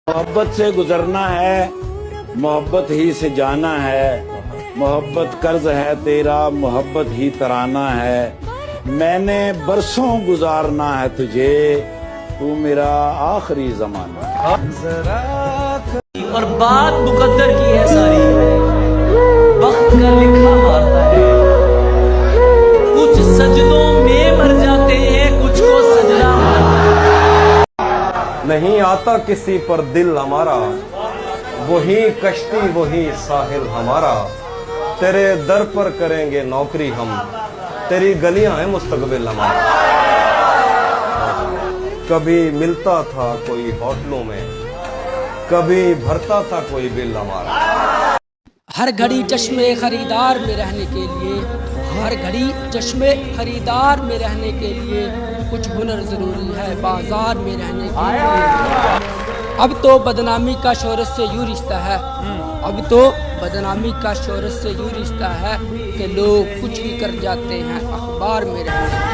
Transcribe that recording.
मोहब्बत से गुजरना है, मोहब्बत ही से जाना है, मोहब्बत कर्ज है तेरा, मोहब्बत ही तराना है। मैंने बरसों गुजारना है तुझे, तू मेरा आखिरी जमाना। और बात मुकद्दर की है सारी, वक्त का लिखा मारता है। कुछ सजदों में मर जाते हैं, कुछ को सजदा नहीं आता किसी पर दिल हमारा, वही कश्ती वही साहिल हमारा। तेरे दर पर करेंगे नौकरी हम, तेरी गलियां हैं मुस्तकबिल हमारा। कभी मिलता था कोई होटलों में, कभी भरता था कोई बिल हमारा। हर घड़ी चश्मे खरीदार में रहने के लिए, हर घड़ी चश्मे खरीदार में रहने के लिए कुछ हुनर ज़रूरी है बाजार में रहने के लिए। अब तो बदनामी का शोहरत से यूँ रिश्ता है, अब तो बदनामी का शोहरत से यूँ रिश्ता है कि लोग कुछ भी कर जाते हैं अखबार में रहने के लिए।